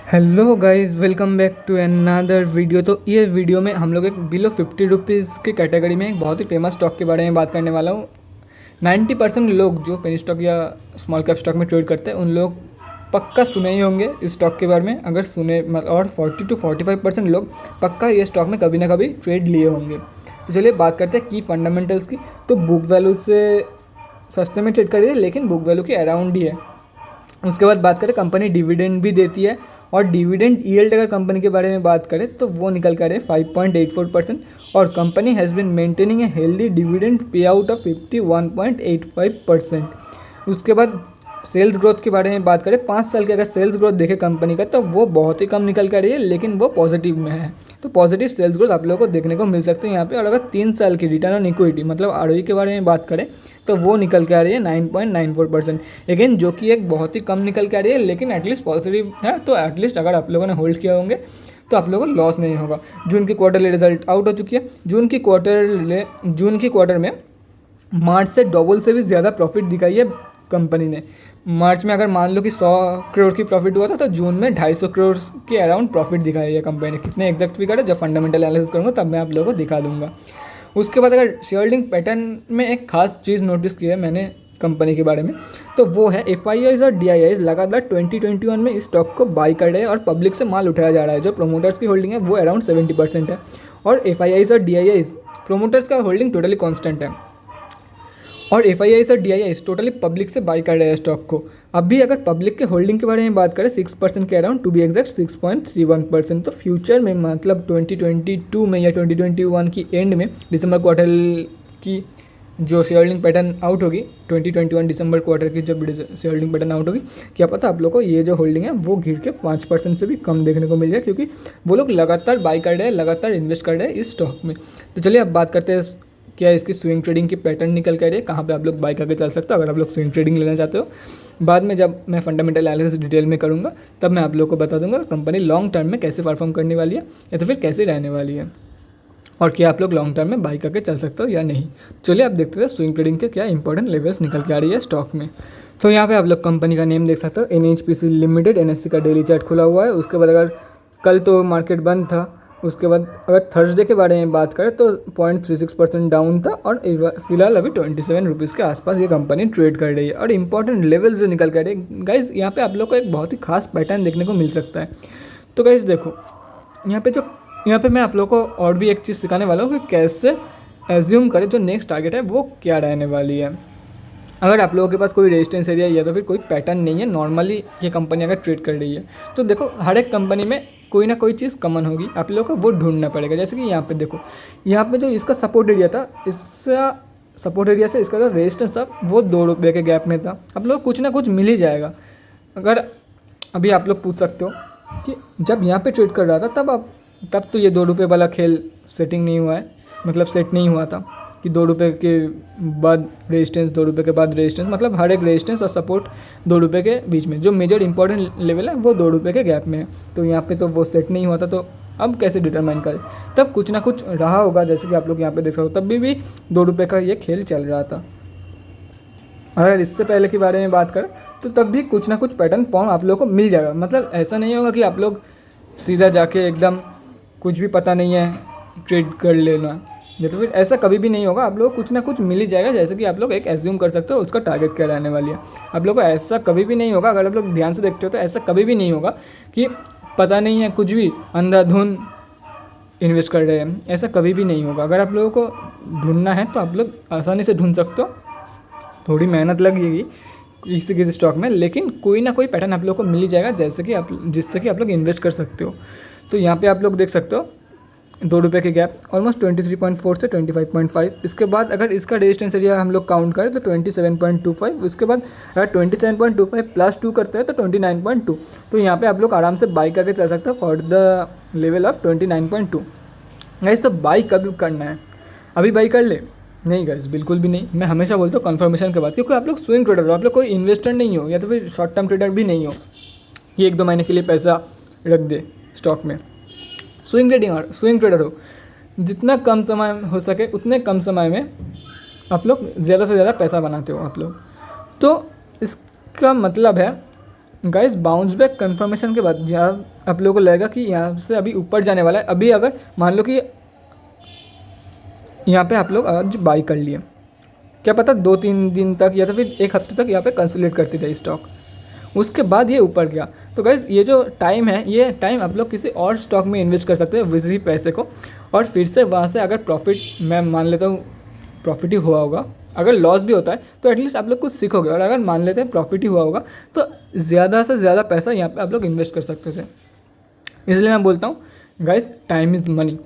Hello guys, welcome back to another video. तो ये video में हम लोग एक बिलो 50 रुपीज़ की कैटेगरी में एक बहुत ही फेमस स्टॉक के बारे में बात करने वाला हूँ। 90% लोग जो पेनी स्टॉक या स्मॉल कैप स्टॉक में ट्रेड करते हैं उन लोग पक्का सुने ही होंगे इस स्टॉक के बारे में। अगर सुने और 40 to 45% लोग पक्का ये स्टॉक में कभी ना कभी ट्रेड लिए होंगे। तो चलिए बात करते हैं की फंडामेंटल्स की। तो बुक वैल्यू से सस्ते में ट्रेड करिए, लेकिन बुक वैल्यू के अराउंड ही है। उसके बाद बात करें, कंपनी डिविडेंड भी देती है, और डिविडेंड यील्ड अगर कंपनी के बारे में बात करें तो वो निकल कर है 5.84%। और company has been maintaining a healthy dividend pay out of 51.85%। उसके बाद सेल्स ग्रोथ के बारे में बात करें, 5 साल के अगर सेल्स ग्रोथ देखें कंपनी का तो वो बहुत ही कम निकल कर रही है, लेकिन वो पॉजिटिव में है। तो पॉजिटिव सेल्स ग्रोथ आप लोगों को देखने को मिल सकते हैं यहाँ पे। और अगर 3 साल की रिटर्न ऑन इक्विटी मतलब आरओई के बारे में बात करें तो वो निकल के आ रही है 9.94%। अगेन जो कि एक बहुत ही कम निकल के आ रही है, लेकिन एटलीस्ट पॉजिटिव है। तो एटलीस्ट अगर आप लोगों ने होल्ड किया होंगे तो आप लोगों को लॉस नहीं होगा। जून की क्वार्टरली रिजल्ट आउट हो चुकी है। जून की क्वार्टर में मार्च से डबल से भी ज़्यादा प्रॉफिट दिखाई है कंपनी ने। मार्च में अगर मान लो कि 100 करोड़ की प्रॉफिट हुआ था, तो जून में 250 करोड़ के अराउंड प्रॉफिट दिखाई है कंपनी ने। कितने एग्जैक्ट फिगर है जब फंडामेंटल एनालिसिस करूँगा तब मैं आप लोगों को दिखा दूंगा। उसके बाद अगर शेयर होल्डिंग पैटर्न में एक खास चीज़ नोटिस की है मैंने कंपनी के बारे में, तो वो है एफआईआईज और डीआईआईज लगातार 2021 में इस स्टॉक को बाई कर रहे हैं और पब्लिक से माल उठाया जा रहा है। जो प्रोमोटर्स की होल्डिंग है वो अराउंड 70% है, और एफआईआईज और डीआईआईज प्रोमोटर्स का होल्डिंग टोटली कॉन्स्टेंट है, और एफआईआईज और डीआईआईज टोटली पब्लिक से बाई कर रहे हैं स्टॉक को। अभी अगर पब्लिक के होल्डिंग के बारे में बात करें 6% के अराउंड, टू बी एग्जैक्ट 6.31%। तो फ्यूचर में मतलब 2022 में या 2021 की एंड में दिसंबर क्वार्टर की जो शेयर होल्डिंग पैटर्न आउट होगी, 2021 दिसंबर क्वार्टर की जब शेयर होल्डिंग पैटर्न आउट होगी, क्या पता आप लोग को ये जो होल्डिंग है वो गिर के 5% से भी कम देखने को मिल जाए, क्योंकि वो लोग लगातार बाई कर रहे हैं, लगातार इन्वेस्ट कर रहे हैं इस स्टॉक में। तो चलिए अब बात करते हैं क्या इसकी स्विंग ट्रेडिंग की पैटर्न निकल कर रही है, कहाँ पे आप लोग बाई करके चल सकते हो अगर आप लोग स्विंग ट्रेडिंग लेना चाहते हो। बाद में जब मैं फंडामेंटल एनालिसिस डिटेल में करूँगा तब मैं आप लोग को बता दूंगा कंपनी लॉन्ग टर्म में कैसे परफॉर्म करने वाली है या तो फिर कैसे रहने वाली है, और क्या आप लोग लॉन्ग टर्म में बाई करके चल सकते हो या नहीं। चलिए आप देखते हैं स्विंग ट्रेडिंग के क्या इंपॉर्टेंट लेवल्स निकल के आ रही है स्टॉक में। तो यहाँ पे आप लोग कंपनी का नेम देख सकते हो, NHPC लिमिटेड। NSE का डेली चार्ट खुला हुआ है। उसके बाद अगर कल तो मार्केट बंद था, उसके बाद अगर थर्सडे के बारे में बात करें तो 0.36% डाउन था, और फिलहाल अभी 27 रुपीज़ के आसपास ये कंपनी ट्रेड कर रही है। और इंपॉर्टेंट लेवल जो निकल कर रही है गाइज, यहाँ पे आप लोग को एक बहुत ही खास पैटर्न देखने को मिल सकता है। तो गाइज देखो यहाँ पे मैं आप लोग को और भी एक चीज़ सिखाने वाला हूँ कि कैसे एज्यूम करें जो नेक्स्ट टारगेट है वो क्या रहने वाली है। अगर आप लोगों के पास कोई रेजिस्टेंस एरिया या तो फिर कोई पैटर्न नहीं है, नॉर्मली ये कंपनी अगर ट्रेड कर रही है, तो देखो हर एक कंपनी में कोई ना कोई चीज़ कॉमन होगी, आप लोगों को वो ढूंढना पड़ेगा। जैसे कि यहाँ पे देखो, यहाँ पे जो इसका सपोर्ट एरिया था, इसका सपोर्ट एरिया से इसका जो रेजिस्टेंस था वो 2 रुपये के गैप में था। आप लोग कुछ ना कुछ मिल ही जाएगा। अगर अभी आप लोग पूछ सकते हो कि जब यहाँ पे ट्रेड कर रहा था तब तो ये 2 रुपये वाला खेल सेटिंग नहीं हुआ है, मतलब सेट नहीं हुआ था कि 2 रुपये के बाद रेजिस्टेंस, 2 रुपये के बाद रेजिस्टेंस, मतलब हर एक रेजिस्टेंस और सपोर्ट 2 रुपये के बीच में जो मेजर इंपॉर्टेंट लेवल है वो 2 रुपये के गैप में है। तो यहाँ पे तो वो सेट नहीं हुआ था, तो अब कैसे डिटरमाइन करें, तब कुछ ना कुछ रहा होगा। जैसे कि आप लोग यहाँ पे देख सकते हो, तब भी 2 रुपये का ये खेल चल रहा था। अगर इससे पहले के बारे में बात करें तो तब भी कुछ ना कुछ पैटर्न फॉर्म आप लोग को मिल जाएगा। मतलब ऐसा नहीं होगा कि आप लोग सीधा जाके एकदम कुछ भी पता नहीं है ट्रेड कर लेना, या तो फिर ऐसा कभी भी नहीं होगा। आप लोग कुछ ना कुछ मिल ही जाएगा। जैसे कि आप लोग एक एज्यूम कर सकते हो उसका टारगेट क्या रहने वाली है। आप लोग को ऐसा कभी भी नहीं होगा, अगर आप लोग ध्यान से देखते हो तो ऐसा कभी भी नहीं होगा कि पता नहीं है कुछ भी अंधाधुंध इन्वेस्ट कर रहे हैं, ऐसा कभी भी नहीं होगा। अगर आप लोगों को ढूंढना है तो आप लोग आसानी से ढूंढ सकते हो, थोड़ी मेहनत लगेगी किसी स्टॉक में, लेकिन कोई ना कोई पैटर्न आप लोग को मिल ही जाएगा जिससे कि आप लोग इन्वेस्ट कर सकते हो। तो यहाँ पे आप लोग देख सकते हो 2 रुपये के गैप, ऑलमोस्ट 23.4 से 25.5। इसके बाद अगर इसका रेजिस्टेंस एरिया हम लोग काउंट करें तो 27.25। उसके बाद अगर 27.25 प्लस 2 करते हैं तो 29.2। तो यहाँ पे आप लोग आराम से बाई करके चल सकते हो for the level of 29.2। Guys तो बाई कब करना है, अभी बाई कर ले? नहीं गाइस, बिल्कुल भी नहीं। मैं हमेशा बोलता हूँ कन्फर्मेशन के बाद, क्योंकि आप लोग स्विंग ट्रेडर हो, आप लोग कोई इन्वेस्टर नहीं हो या तो फिर शॉर्ट टर्म ट्रेडर भी नहीं हो कि 1-2 महीने के लिए पैसा रख दे स्टॉक में। स्विंग ट्रेडर हो, जितना कम समय हो सके उतने कम समय में आप लोग ज़्यादा से ज़्यादा पैसा बनाते हो आप लोग। तो इसका मतलब है गाइस बाउंस बैक कंफर्मेशन के बाद यहाँ आप लोगों को लगेगा कि यहाँ से अभी ऊपर जाने वाला है। अभी अगर मान लो कि यहाँ पे आप लोग आज बाई कर लिए, क्या पता 2-3 दिन तक या तो फिर एक हफ्ते तक यहाँ पे कंसोलिडेट करती रही स्टॉक, उसके बाद ये ऊपर गया। तो गाइस ये जो टाइम है, ये टाइम आप लोग किसी और स्टॉक में इन्वेस्ट कर सकते हैं उसी पैसे को, और फिर से वहाँ से अगर प्रॉफिट, मैं मान लेता हूँ प्रॉफिट ही हुआ होगा, अगर लॉस भी होता है तो एटलीस्ट आप लोग कुछ सीखोगे, और अगर मान लेते हैं प्रॉफिट ही हुआ होगा तो ज़्यादा से ज़्यादा पैसा यहाँ पे आप लोग इन्वेस्ट कर सकते थे। इसलिए मैं बोलता हूँ गाइस टाइम इज़ मनी।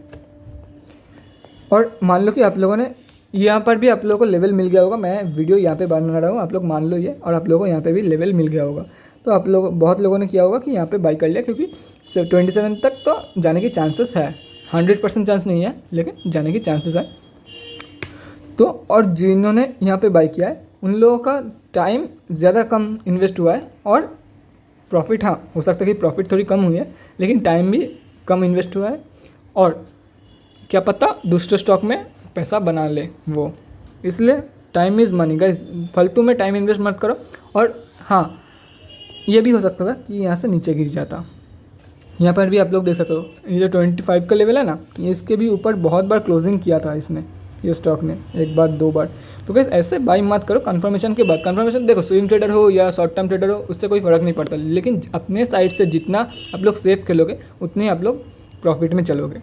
और मान लो कि आप लोगों ने यहाँ पर भी आप लोगों को लेवल मिल गया होगा, मैं वीडियो यहाँ पे बना रहा हूँ, आप लोग मान लो ये, और आप लोगों को यहाँ पे भी लेवल मिल गया होगा। तो आप लोग, बहुत लोगों ने किया होगा कि यहाँ पे बाई कर लिया, क्योंकि 27 तक तो जाने की चांसेस है, 100% चांस नहीं है लेकिन जाने की चांसेस है। तो और जिन्होंने यहाँ पे बाई किया है उन लोगों का टाइम ज़्यादा कम इन्वेस्ट हुआ है, और प्रॉफिट, हाँ हो सकता है कि प्रॉफिट थोड़ी कम हुई है लेकिन टाइम भी कम इन्वेस्ट हुआ है, और क्या पता दूसरे स्टॉक में पैसा बना ले वो। इसलिए टाइम इज़ मनी गाइस, फालतू में टाइम इन्वेस्ट मत करो। और हाँ, ये भी हो सकता था कि यहाँ से नीचे गिर जाता। यहाँ पर भी आप लोग देख सकते हो, ये जो 25 का लेवल है ना, ये इसके भी ऊपर बहुत बार क्लोजिंग किया था इसने, ये स्टॉक ने 1 बार 2 बार। तो गाइस ऐसे बाई मत करो कंफर्मेशन के बाद। कंफर्मेशन देखो, स्विंग ट्रेडर हो या शॉर्ट टर्म ट्रेडर हो, उससे कोई फ़र्क नहीं पड़ता, लेकिन अपने साइड से जितना आप लोग सेफ खेलोगे उतने आप लोग प्रॉफिट में चलोगे,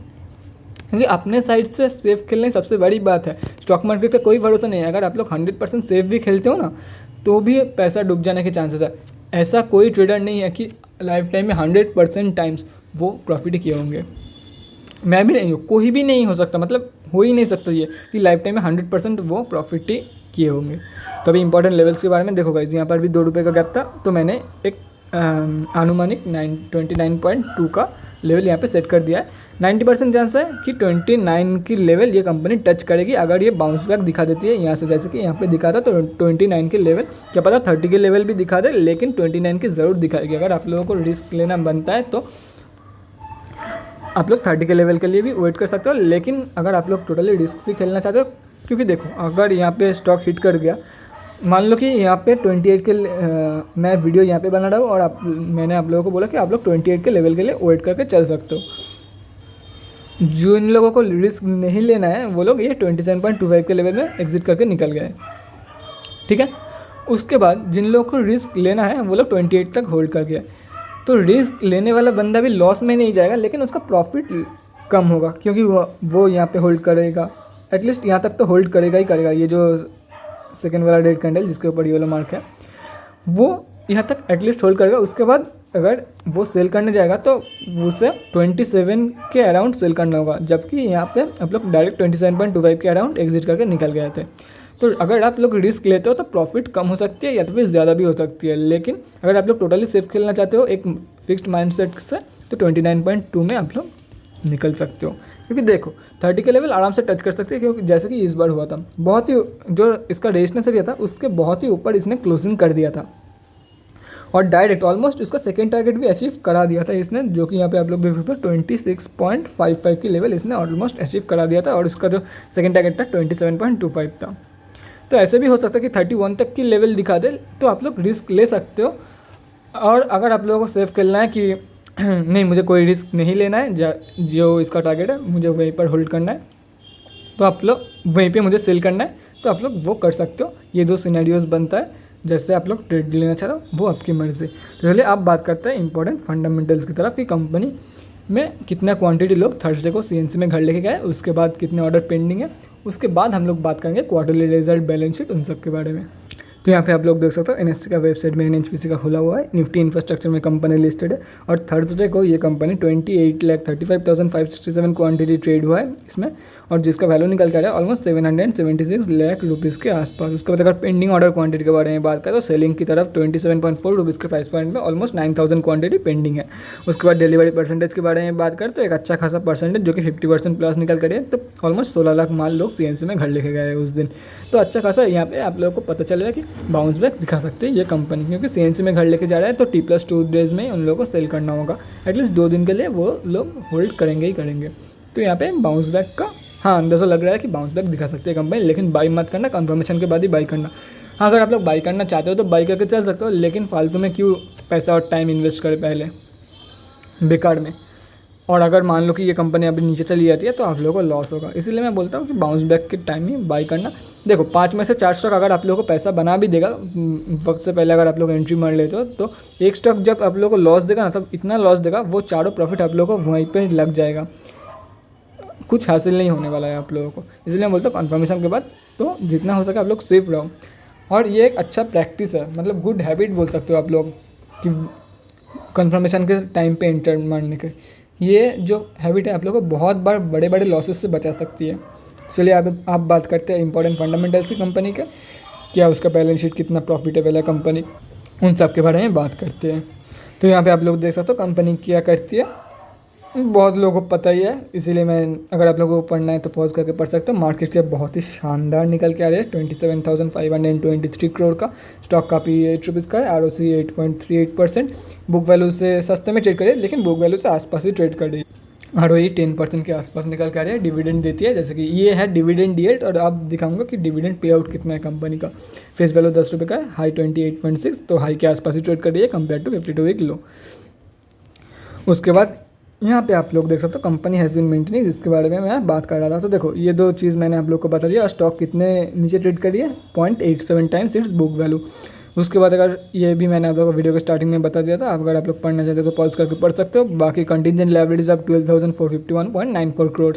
क्योंकि अपने साइड से सेफ खेलने सबसे बड़ी बात है। स्टॉक मार्केट का कोई भरोसा नहीं है, अगर आप लोग 100% सेफ भी खेलते हो ना तो भी पैसा डूब जाने के चांसेस है। ऐसा कोई ट्रेडर नहीं है कि लाइफ टाइम में 100% टाइम्स वो प्रॉफिट किए होंगे। मैं भी नहीं हूँ, कोई भी नहीं हो सकता, मतलब हो ही नहीं सकता ये कि लाइफ टाइम में 100% वो प्रॉफिट ही किए होंगे। तो अभी इंपॉर्टेंट लेवल्स के बारे में देखो गाइस, यहाँ पर भी 2 रुपये का गैप था, तो मैंने एक अनुमानिक 29.2 का लेवल यहाँ पे सेट कर दिया है। 90% चांस है कि 29 की लेवल ये कंपनी टच करेगी, अगर ये बाउंस बैक दिखा देती है यहाँ से, जैसे कि यहाँ पे दिखा था, तो 29 के लेवल, क्या पता 30 के लेवल भी दिखा दे, लेकिन 29 की ज़रूर दिखाएगी। अगर आप लोगों को रिस्क लेना बनता है तो आप लोग 30 के लेवल के लिए भी वेट कर सकते हो, लेकिन अगर आप लोग टोटली रिस्क फ्री खेलना चाहते हो, क्योंकि देखो अगर यहाँ पे स्टॉक हिट कर गया, मान लो कि यहाँ पे 28 के मैं वीडियो यहाँ पे बना रहा हूँ, और मैंने आप लोगों को बोला कि आप लोग 28 के लेवल के लिए वेट करके चल सकते हो। जो इन लोगों को रिस्क नहीं लेना है वो लोग ये 27.25 के लेवल में एग्जिट करके निकल गए, ठीक है। उसके बाद जिन लोगों को रिस्क लेना है वो लोग 28 तक होल्ड कर गए। तो रिस्क लेने वाला बंदा भी लॉस में नहीं जाएगा, लेकिन उसका प्रॉफिट कम होगा, क्योंकि वो यहाँ पे होल्ड करेगा, एटलीस्ट यहाँ तक तो होल्ड करेगा ही करेगा। ये जो सेकेंड वाला रेड कैंडल जिसके ऊपर ये वाला मार्क है, वो यहाँ तक एटलीस्ट होल्ड करेगा। उसके बाद अगर वो सेल करने जाएगा तो उसे 27 के अराउंड सेल करना होगा, जबकि यहाँ पे आप लोग डायरेक्ट 27.25 के अराउंड एग्जिट करके निकल गए थे। तो अगर आप लोग रिस्क लेते हो तो प्रॉफिट कम हो सकती है या तो फिर ज़्यादा भी हो सकती है, लेकिन अगर आप लोग टोटली सेफ खेलना चाहते हो एक फिक्स्ड माइंडसेट से, तो 29.2 में आप लोग निकल सकते हो। क्योंकि देखो 30 के लेवल आराम से टच कर सकते हैं, क्योंकि जैसे कि इस बार हुआ था, बहुत ही जो इसका रेजिस्टेंस एरिया था उसके बहुत ही ऊपर इसने क्लोजिंग कर दिया था, और डायरेक्ट ऑलमोस्ट उसका सेकेंड टारगेट भी अचीव करा दिया था इसने, जो कि यहाँ पे आप लोग देख सकते हो 26.55 की लेवल इसने ऑलमोस्ट अचीव करा दिया था, और इसका जो सेकेंड टारगेट था 27.25 था। तो ऐसे भी हो सकता है कि 31 तक की लेवल दिखा दे, तो आप लोग रिस्क ले सकते हो। और अगर आप लोगों को सेफ खेलना है कि नहीं मुझे कोई रिस्क नहीं लेना है, जो इसका टारगेट है मुझे वहीं पर होल्ड करना है, तो आप लोग वहीं पे मुझे सेल करना है, तो आप लोग वो कर सकते हो। ये 2 सिनेरियोज बनता है, जैसे आप लोग ट्रेड लेना चाह रहे हो वो आपकी मर्ज़ी। तो चलिए आप बात करते हैं इंपॉर्टेंट फंडामेंटल्स की तरफ, कि कंपनी में कितना क्वांटिटी लोग थर्सडे को सीएनसी में घर लेके गए, उसके बाद कितने ऑर्डर पेंडिंग है, उसके बाद हम लोग बात करेंगे क्वार्टरली रिजल्ट, बैलेंस शीट, उन सब के बारे में। तो यहाँ पे आप लोग देख सकते हो एनएससी का वेबसाइट में एनएचपीसी का खुला हुआ है, निफ्टी इंफ्रास्ट्रक्चर में कंपनी लिस्टेड है, और थर्सडे को ये कंपनी 28,35,567 क्वांटिटी ट्रेड हुआ है इसमें, और जिसका वैल्यू निकल के आ रहा है ऑलमोस्ट 776 लाख रुपीज़ के आसपास। उसके बाद अगर पेंडिंग ऑर्डर क्वांटिटी के बारे में बात करें तो सेलिंग की तरफ 27.4 रुपीज़ के प्राइस पॉइंट में ऑलमोस्ट 9,000 क्वांटिटी पेंडिंग है। उसके बाद डिलीवरी परसेंटेज के बारे में बात करें तो एक अच्छा खासा परसेंटेज जो कि 50% प्लस निकल कर है, तो ऑलमोस्ट 16 लाख माल लोग सीएनसी में घर लेके गए उस दिन। तो अच्छा खासा यहाँ पे आप लोगों को पता चलेगा कि बाउंस बैक दिखा सकते हैं ये कंपनी, क्योंकि सीएनसी में घर लेके जा रहा है तो T+2 डेज में उन लोगों को सेल करना होगा, एटलीस्ट 2 दिन के लिए वो लोग होल्ड करेंगे ही करेंगे। तो यहाँ पे बाउंस बैक का हाँ अंदाज़ा लग रहा है कि बाउंस बैक दिखा सकते हैं कंपनी, लेकिन बाई मत करना, कंफर्मेशन के बाद ही बाई करना। हाँ, अगर आप लोग बाई करना चाहते हो तो बाई करके चल सकते हो, लेकिन फालतू में क्यों पैसा और टाइम इन्वेस्ट करें पहले बेकार में। और अगर मान लो कि ये कंपनी अभी नीचे चली जाती है तो आप लोगों को लॉस होगा। इसीलिए मैं बोलता हूँ कि बाउंस बैक के टाइम ही बाई करना। देखो 5 में से 4 स्टॉक अगर आप लोगों को पैसा बना भी देगा वक्त से पहले, अगर आप लोग एंट्री मार लेते हो, तो एक स्टॉक जब आप लोगों को लॉस देगा ना, तब इतना लॉस देगा वो चारों प्रॉफिट आप लोगों को वहीं पर लग जाएगा, कुछ हासिल नहीं होने वाला है आप लोगों को। इसलिए मैं बोलता हूँ कन्फर्मेशन के बाद तो जितना हो सके आप लोग सेफ रहो। और ये एक अच्छा प्रैक्टिस है, मतलब गुड हैबिट बोल सकते हो आप लोग कि कन्फर्मेशन के टाइम पे एंटर मारने के। ये जो हैबिट है आप लोगों को बहुत बार बड़े बड़े लॉसेस से बचा सकती है। चलिए आप बात करते हैं इंपॉर्टेंट फंडामेंटल्स की कंपनी के, क्या उसका बैलेंस शीट कितना प्रॉफिटेबल है कंपनी, उन सब के बारे में बात करते हैं। तो यहाँ पे आप लोग देख सकते हो कंपनी क्या करती है, बहुत लोगों को पता ही है, इसीलिए मैं अगर आप लोगों को पढ़ना है तो पॉज करके पढ़ सकते हो। मार्केट कैप बहुत ही शानदार निकल के आ रही है, 27,523 करोड़ का। स्टॉक का पी ₹8 का है, ROC 8.38%। बुक वैल्यू से सस्ते में ट्रेड कर रही है, लेकिन बुक वैल्यू से आसपास ही ट्रेड कर रही है। ROE 10% के आसपास निकल के आ रही है। डिविडेंड देती है, जैसे कि ये है डिविडेंड यील्ड, और आप दिखाऊंगा कि डिविडेंड पे आउट कितना है कंपनी का। फेस वैल्यू ₹10 का है, हाई 28.6, तो हाई के आसपास ही ट्रेड कर रही है कंपेयर टू 52 वीक लो। उसके बाद यहाँ पे आप लोग देख सकते हो कंपनी हैज़ बीन मेंटेनिंग, जिसके बारे में मैं बात कर रहा था। तो देखो ये दो चीज़ मैंने आप लोग को बता दिया। स्टॉक कितने नीचे ट्रेड करी है, 0.87 टाइम्स इट्स बुक वैल्यू। उसके बाद अगर ये भी मैंने आप लोग को वीडियो के स्टार्टिंग में बता दिया था, अगर आप लोग पढ़ना चाहते हो तो पॉज करके पढ़ सकते हो। बाकी कंटिजेंट लायबिलिटीज ऑफ 12,451.94 करोड़।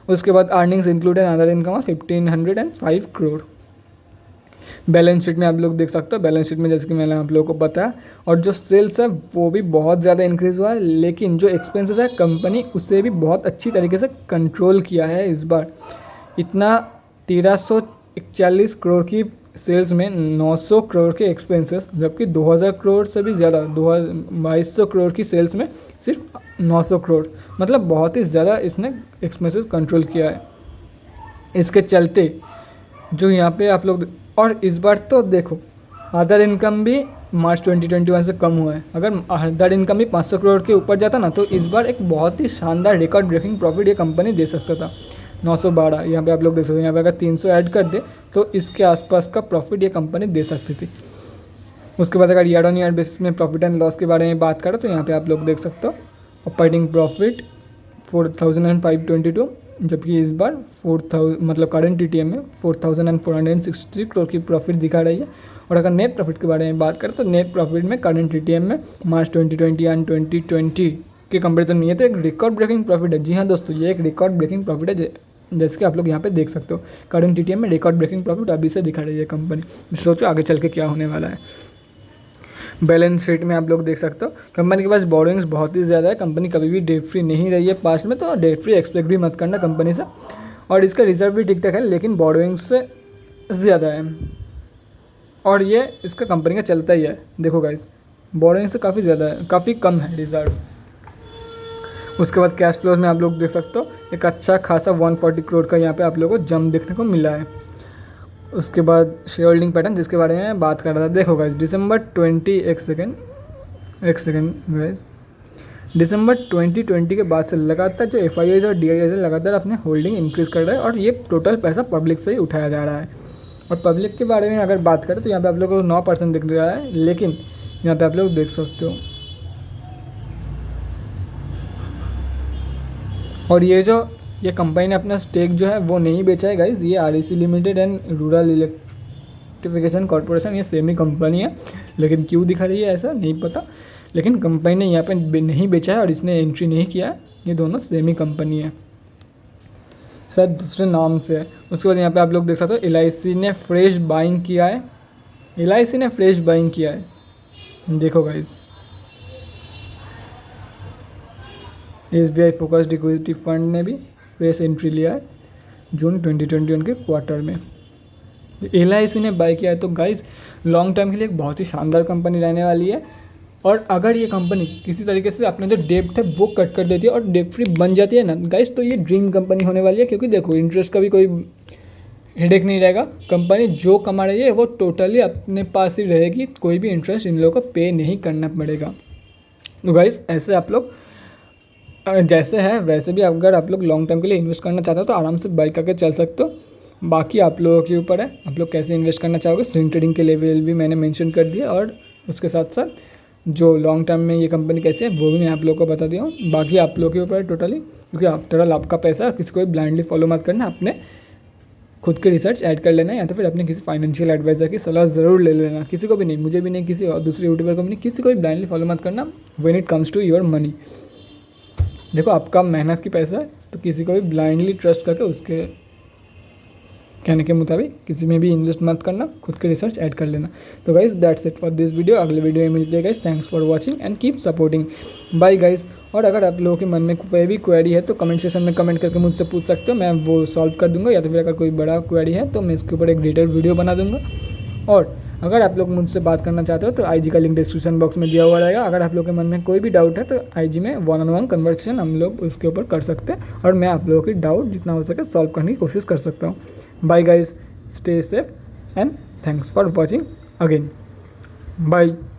उसके बाद earnings included other income of 1,505 crore. Balance sheet में आप लोग देख सकते हो, बैलेंस शीट में जैसे कि मैंने आप लोगों को बताया, और जो सेल्स है वो भी बहुत ज़्यादा इंक्रीज़ हुआ है, लेकिन जो एक्सपेंसेस है कंपनी उसे भी बहुत अच्छी तरीके से कंट्रोल किया है इस बार। इतना 1341 करोड़ की सेल्स में 900 करोड़ के एक्सपेंसेस, जबकि 2000 करोड़ से भी ज़्यादा 2200 करोड़ की सेल्स में सिर्फ 900 करोड़, मतलब बहुत ही ज़्यादा इसने एक्सपेंसेस कंट्रोल किया है। इसके चलते जो यहाँ पे आप लोग, और इस बार तो देखो अदर इनकम भी मार्च 2021 से कम हुआ है। अगर अदर इनकम भी 500 करोड़ के ऊपर जाता ना, तो इस बार एक बहुत ही शानदार रिकॉर्ड ब्रेकिंग प्रॉफिट ये कंपनी दे सकता था। 912 यहाँ पे आप लोग देख सकते हो, यहाँ पे अगर 300 ऐड कर दे तो इसके आसपास का प्रॉफिट ये कंपनी दे सकती थी। उसके बाद अगर ईयर ऑन ईयर बेसिस में प्रॉफिट एंड लॉस के बारे में बात करें तो यहाँ पे आप लोग देख सकते हो ऑपरेटिंग प्रॉफिट 4,522, जबकि इस बार 4,000 मतलब करंट TTM में 4,463 करोड़ की प्रॉफिट दिखा रही है। और अगर नेट प्रॉफिट के बारे में बात करें तो नेट प्रॉफिट में करंट TTM में मार्च 2020 एंड 2020 के कंपेरिजन में ये तो एक रिकॉर्ड ब्रेकिंग प्रॉफिट है। जी हाँ दोस्तों, ये एक रिकॉर्ड ब्रेकिंग प्रॉफिट है, जैसे कि आप लोग यहाँ पे देख सकते हो करंट TTM में रिकॉर्ड ब्रेकिंग प्रॉफिट अभी से दिखा रही है कंपनी। सोचो आगे चल के क्या होने वाला है। बैलेंस शीट में आप लोग देख सकते हो कंपनी के पास बोरोइंग्स बहुत ही ज़्यादा है। कंपनी कभी भी डेट फ्री नहीं रही है पास्ट में, तो डेट फ्री एक्सपेक्ट भी मत करना कंपनी से। और इसका रिजर्व भी ठीक ठाक है, लेकिन बोरोइंग्स से ज़्यादा है, और ये इसका कंपनी का चलता ही है। देखो गाइस, बोरोइंग से काफ़ी ज़्यादा है, काफ़ी कम है रिजर्व। उसके बाद कैश फ्लोज में आप लोग देख सकते हो एक अच्छा खासा 140 करोड़ का यहाँ पे आप लोगों को जंप देखने को मिला है। उसके बाद शेयर होल्डिंग पैटर्न, जिसके बारे में बात कर रहा था। देखो गाइस, दिसंबर 2020 के बाद से लगातार जो FIIs और DIIs लगातार अपने होल्डिंग इंक्रीज़ कर रहा है, और ये टोटल पैसा पब्लिक से ही उठाया जा रहा है। और पब्लिक के बारे में अगर बात करें तो यहाँ पे आप लोगों को 9% दिख रहा है, लेकिन यहाँ पे आप लोग देख सकते हो, और ये कंपनी ने अपना स्टेक जो है वो नहीं बेचा है गाइज। ये REC limited and rural electrification corporation, ये सेम ही कंपनी है, लेकिन क्यों दिखा रही है ऐसा नहीं पता। लेकिन कंपनी ने यहाँ पे नहीं बेचा है और इसने एंट्री नहीं किया है, ये दोनों सेम ही कंपनी है, शायद दूसरे नाम से है। उसके बाद यहाँ पे आप लोग देख सकते हो LIC ने फ्रेश बाइंग किया है। देखो guys, SBI focused equity fund ने भी फ्रेश एंट्री लिया है जून 2021 के क्वार्टर में। LIC ने बाय किया है, तो गाइज लॉन्ग टर्म के लिए एक बहुत ही शानदार कंपनी रहने वाली है। और अगर ये कंपनी किसी तरीके से अपने जो डेब्ट है वो कट कर देती है और डेब्ट फ्री बन जाती है ना गाइज, तो ये ड्रीम कंपनी होने वाली है। क्योंकि देखो इंटरेस्ट का भी कोई हेडेक नहीं रहेगा, कंपनी जो कमा रही है वो टोटली अपने पास ही रहेगी, कोई भी इंटरेस्ट इन लोगों को पे नहीं करना पड़ेगा। तो गाइज ऐसे आप लोग जैसे है वैसे भी अगर आप लोग लॉन्ग टर्म के लिए इन्वेस्ट करना चाहते हो तो आराम से बाई करके चल सकते हो। बाकी आप लोगों के ऊपर है, आप लोग कैसे इन्वेस्ट करना चाहोगे। स्विंग ट्रेडिंग के लेवल भी मैंने मेंशन कर दिया और उसके साथ साथ जो लॉन्ग टर्म में ये कंपनी कैसे है वो भी मैं आप लोगों को बता दिया हूँ। बाकी आप लोगों के ऊपर है टोटली, क्योंकि आफ्टर ऑल आपका पैसा, किसी को भी ब्लाइंडली फॉलो मत करना, अपने खुद के रिसर्च ऐड कर लेना या तो फिर अपने किसी फाइनेंशियल एडवाइजर की सलाह ज़रूर ले लेना। किसी को भी नहीं, मुझे भी नहीं, किसी और दूसरे यूट्यूबर को भी नहीं, किसी को भी ब्लाइंडली फॉलो मत करना when it comes to your money. देखो आपका मेहनत की पैसा है, तो किसी को भी ब्लाइंडली ट्रस्ट करके उसके कहने के मुताबिक किसी में भी इन्वेस्ट मत करना, खुद के रिसर्च ऐड कर लेना। तो guys that's it for this video. अगले वीडियो में मिलते हैं guys. Thanks for watching and keep supporting. Bye guys. और अगर आप लोगों के मन में कोई भी क्वेरी है तो कमेंट सेक्शन में कमेंट करके मुझसे पूछ सकते हो, मैं वो सॉल्व कर दूंगा। या तो फिर अगर कोई बड़ा क्वेरी है तो मैं इसके ऊपर एक डिटेल वीडियो बना दूंगा। और अगर आप लोग मुझसे बात करना चाहते हो तो आईजी का लिंक डिस्क्रिप्शन बॉक्स में दिया हुआ रहेगा। अगर आप लोग के मन में कोई भी डाउट है तो आईजी में 1-on-1 कन्वर्सेशन हम लोग उसके ऊपर कर सकते हैं और मैं आप लोगों की डाउट जितना हो सके सॉल्व करने की कोशिश कर सकता हूँ। Bye guys, stay safe and thanks for watching again. Bye.